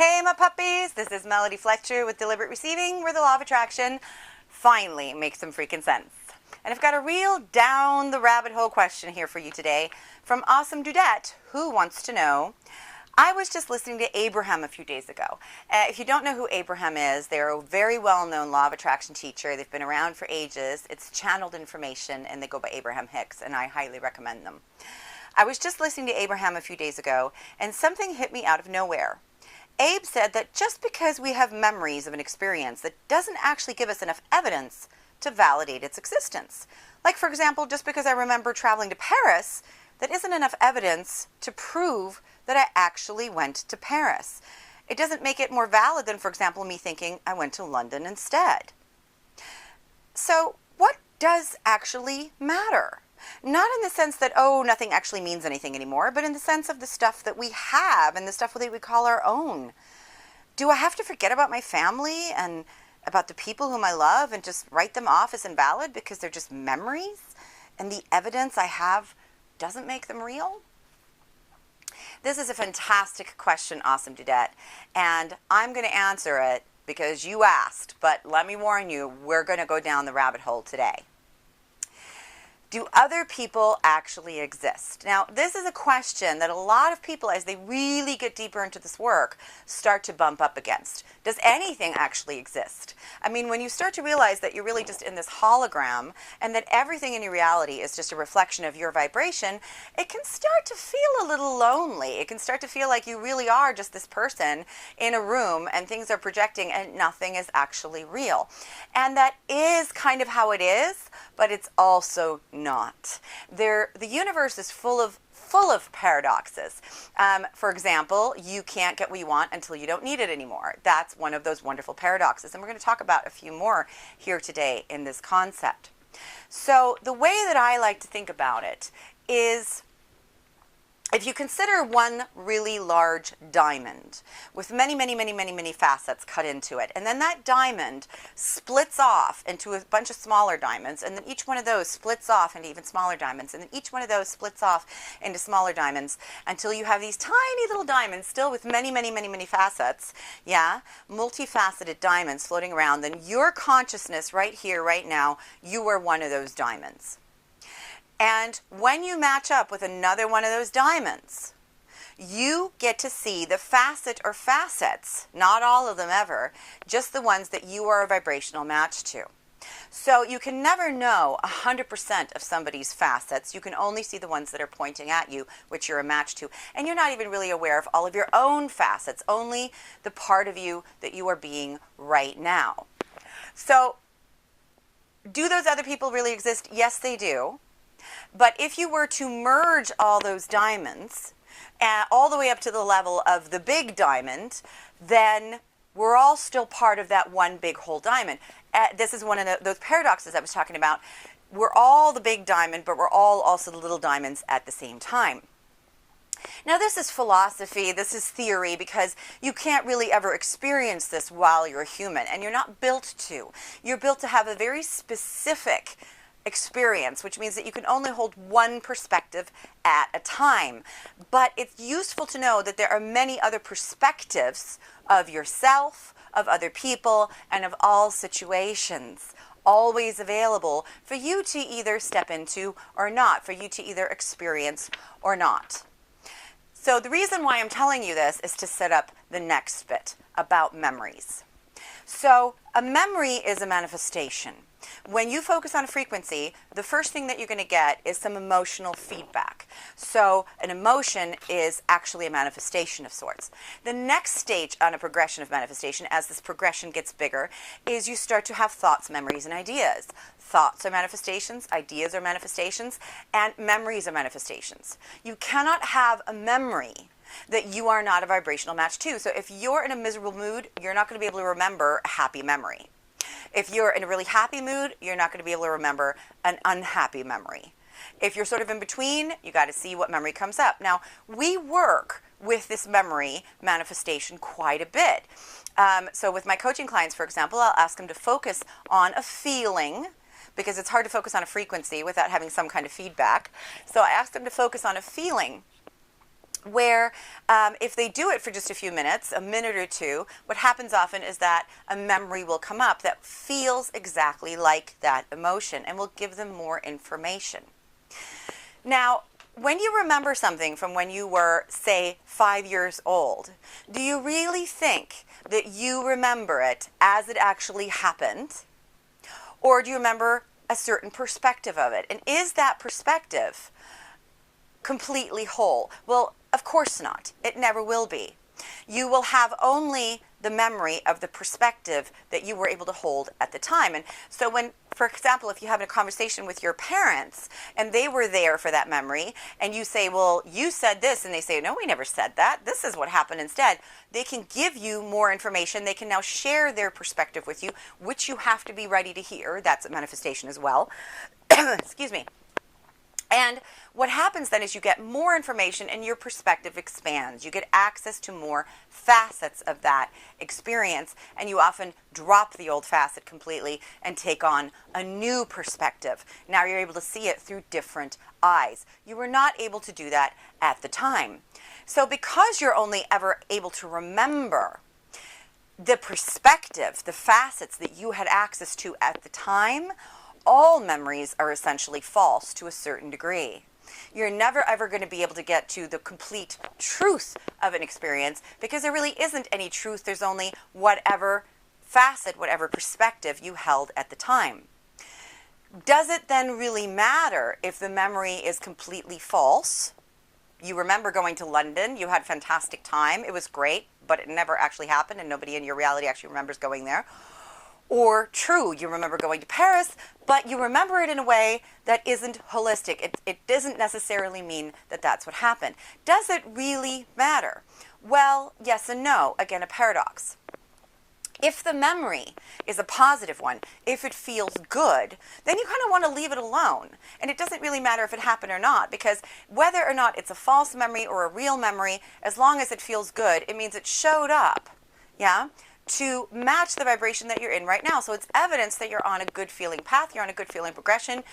Hey, my puppies! This is Melody Fletcher with Deliberate Receiving, where the law of attraction finally makes some freaking sense. And I've got a real down the rabbit hole question here for you today from Awesome Dudette, who wants to know, I was just listening to Abraham a few days ago. If you don't know who Abraham is, they're a very well-known law of attraction teacher. They've been around for ages. It's channeled information, and they go by Abraham Hicks, and I highly recommend them. I was just listening to Abraham a few days ago, and something hit me out of nowhere. Abe said that just because we have memories of an experience, that doesn't actually give us enough evidence to validate its existence. Like, for example, just because I remember traveling to Paris, that isn't enough evidence to prove that I actually went to Paris. It doesn't make it more valid than, for example, me thinking I went to London instead. So, what does actually matter? Not in the sense that, oh, nothing actually means anything anymore, but in the sense of the stuff that we have and the stuff that we call our own. Do I have to forget about my family and about the people whom I love and just write them off as invalid because they're just memories and the evidence I have doesn't make them real? This is a fantastic question, Awesome Dudette, and I'm going to answer it because you asked, but let me warn you, we're going to go down the rabbit hole today. Do other people actually exist? Now, this is a question that a lot of people, as they really get deeper into this work, start to bump up against. Does anything actually exist? I mean, when you start to realize that you're really just in this hologram and that everything in your reality is just a reflection of your vibration, it can start to feel a little lonely. It can start to feel like you really are just this person in a room and things are projecting and nothing is actually real. And that is kind of how it is, but it's also not. The universe is full of paradoxes. For example, you can't get what you want until you don't need it anymore. That's one of those wonderful paradoxes. And we're going to talk about a few more here today in this concept. So the way that I like to think about it is, if you consider one really large diamond with many, many, many, many, many facets cut into it, and then that diamond splits off into a bunch of smaller diamonds, and then each one of those splits off into even smaller diamonds, and then each one of those splits off into smaller diamonds until you have these tiny little diamonds still with many, many, many, many facets, multifaceted diamonds floating around, then your consciousness right here, right now, you are one of those diamonds. And when you match up with another one of those diamonds, you get to see the facet or facets, not all of them ever, just the ones that you are a vibrational match to. So you can never know 100% of somebody's facets. You can only see the ones that are pointing at you, which you're a match to. And you're not even really aware of all of your own facets, only the part of you that you are being right now. So, do those other people really exist? Yes, they do. But if you were to merge all those diamonds all the way up to the level of the big diamond, then we're all still part of that one big whole diamond. This is one of those paradoxes I was talking about. We're all the big diamond, but we're all also the little diamonds at the same time. Now, this is philosophy, this is theory, because you can't really ever experience this while you're a human, and you're not built to. You're built to have a very specific experience, which means that you can only hold one perspective at a time. But it's useful to know that there are many other perspectives of yourself, of other people, and of all situations, always available for you to either step into or not, for you to either experience or not. So the reason why I'm telling you this is to set up the next bit about memories. So a memory is a manifestation. When you focus on a frequency, the first thing that you're going to get is some emotional feedback. So an emotion is actually a manifestation of sorts. The next stage on a progression of manifestation, as this progression gets bigger, is you start to have thoughts, memories, and ideas. Thoughts are manifestations, ideas are manifestations, and memories are manifestations. You cannot have a memory that you are not a vibrational match to. So if you're in a miserable mood, you're not going to be able to remember a happy memory. If you're in a really happy mood, you're not going to be able to remember an unhappy memory. If you're sort of in between, you got to see what memory comes up. Now, we work with this memory manifestation quite a bit. So with my coaching clients, for example, I'll ask them to focus on a feeling, because it's hard to focus on a frequency without having some kind of feedback. So I ask them to focus on a feeling where if they do it for just a few minutes, a minute or two, what happens often is that a memory will come up that feels exactly like that emotion and will give them more information. Now, when you remember something from when you were, say, 5 years old, do you really think that you remember it as it actually happened? Or do you remember a certain perspective of it? And is that perspective completely whole? Well, of course not. It never will be. You will have only the memory of the perspective that you were able to hold at the time. And so when, for example, if you have a conversation with your parents and they were there for that memory and you say, well, you said this, and they say, no, we never said that. This is what happened instead. They can give you more information. They can now share their perspective with you, which you have to be ready to hear. That's a manifestation as well. Excuse me. And what happens then is you get more information and your perspective expands. You get access to more facets of that experience, and you often drop the old facet completely and take on a new perspective. Now you're able to see it through different eyes. You were not able to do that at the time. So because you're only ever able to remember the perspective, the facets that you had access to at the time, all memories are essentially false to a certain degree. You're never ever going to be able to get to the complete truth of an experience because there really isn't any truth. There's only whatever facet, whatever perspective you held at the time. Does it then really matter if the memory is completely false? You remember going to London, you had a fantastic time, it was great, but it never actually happened and nobody in your reality actually remembers going there. Or true, you remember going to Paris, but you remember it in a way that isn't holistic. It doesn't necessarily mean that that's what happened. Does it really matter? Well, yes and no. Again, a paradox. If the memory is a positive one, if it feels good, then you kind of want to leave it alone. And it doesn't really matter if it happened or not, because whether or not it's a false memory or a real memory, as long as it feels good, it means it showed up, yeah, to match the vibration that you're in right now. So it's evidence that you're on a good feeling path, you're on a good feeling progression,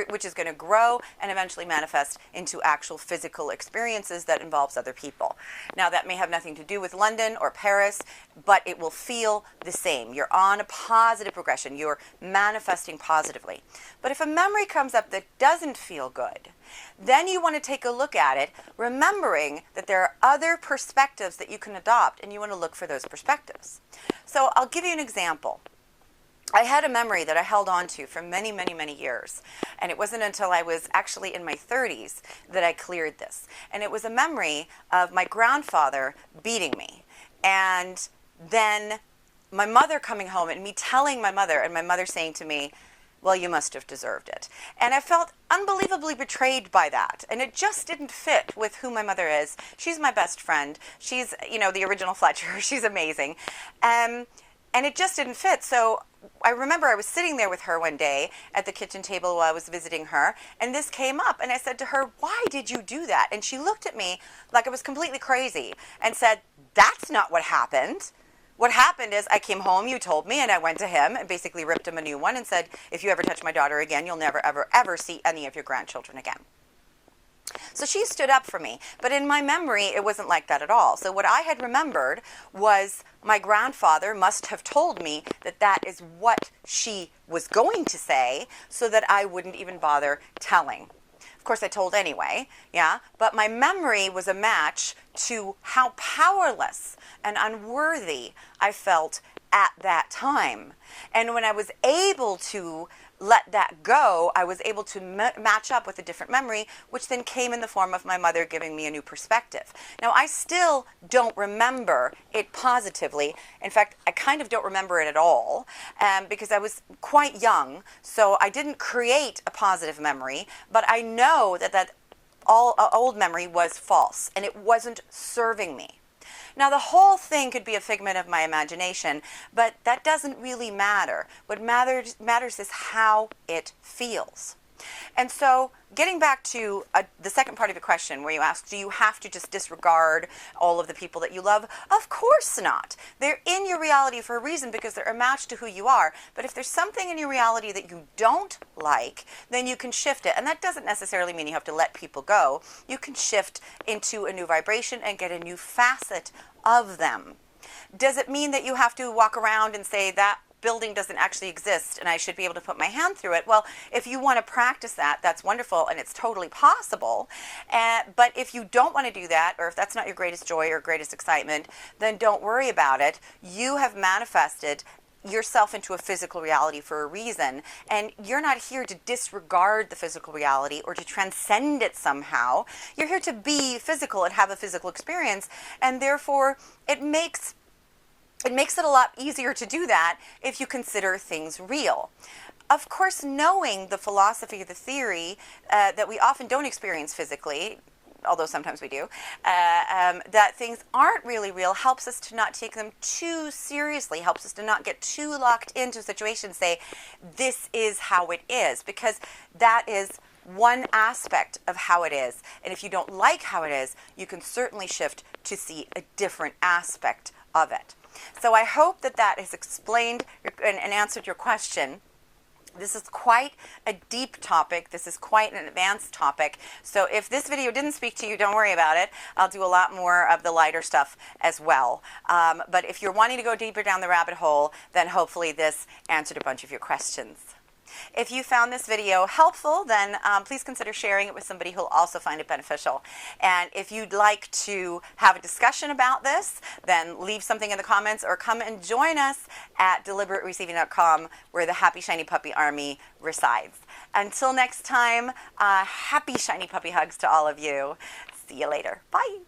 which is going to grow and eventually manifest into actual physical experiences that involves other people. Now that may have nothing to do with London or Paris, but it will feel the same. You're on a positive progression, you're manifesting positively. But if a memory comes up that doesn't feel good, then you want to take a look at it, remembering that there are other perspectives that you can adopt, and you want to look for those perspectives. So I'll give you an example. I had a memory that I held on to for many, many, many years, and it wasn't until I was actually in my 30s that I cleared this. And it was a memory of my grandfather beating me, and then my mother coming home and me telling my mother, and my mother saying to me, well, you must have deserved it. And I felt unbelievably betrayed by that. And it just didn't fit with who my mother is. She's my best friend. She's, the original Fletcher. She's amazing. And it just didn't fit. So I remember I was sitting there with her one day at the kitchen table while I was visiting her, and this came up. And I said to her, why did you do that? And she looked at me like I was completely crazy and said, that's not what happened. What happened is I came home, you told me, and I went to him and basically ripped him a new one and said, if you ever touch my daughter again, you'll never, ever, ever see any of your grandchildren again. So she stood up for me. But in my memory, it wasn't like that at all. So what I had remembered was my grandfather must have told me that that is what she was going to say so that I wouldn't even bother telling. Of course, I told anyway, yeah, but my memory was a match to how powerless and unworthy I felt at that time. And when I was able to let that go, I was able to match up with a different memory, which then came in the form of my mother giving me a new perspective. Now, I still don't remember it positively. In fact, I kind of don't remember it at all because I was quite young, so I didn't create a positive memory, but I know that old memory was false, and it wasn't serving me. Now, the whole thing could be a figment of my imagination, but that doesn't really matter. What matters is how it feels. And so getting back to the second part of your question where you ask, do you have to just disregard all of the people that you love? Of course not. They're in your reality for a reason because they're a match to who you are. But if there's something in your reality that you don't like, then you can shift it. And that doesn't necessarily mean you have to let people go. You can shift into a new vibration and get a new facet of them. Does it mean that you have to walk around and say that building doesn't actually exist and I should be able to put my hand through it? Well, if you want to practice that, that's wonderful and it's totally possible. But if you don't want to do that, or if that's not your greatest joy or greatest excitement, then don't worry about it. You have manifested yourself into a physical reality for a reason, and you're not here to disregard the physical reality or to transcend it somehow. You're here to be physical and have a physical experience, and therefore it makes it a lot easier to do that if you consider things real. Of course, knowing the philosophy, the theory that we often don't experience physically, although sometimes we do, that things aren't really real helps us to not take them too seriously, helps us to not get too locked into a situation and say, this is how it is, because that is one aspect of how it is. And if you don't like how it is, you can certainly shift to see a different aspect of it. So I hope that that has explained and answered your question. This is quite a deep topic. This is quite an advanced topic. So if this video didn't speak to you, don't worry about it. I'll do a lot more of the lighter stuff as well. But if you're wanting to go deeper down the rabbit hole, then hopefully this answered a bunch of your questions. If you found this video helpful, then please consider sharing it with somebody who will also find it beneficial. And if you'd like to have a discussion about this, then leave something in the comments or come and join us at deliberatereceiving.com, where the Happy Shiny Puppy Army resides. Until next time, happy shiny puppy hugs to all of you. See you later. Bye.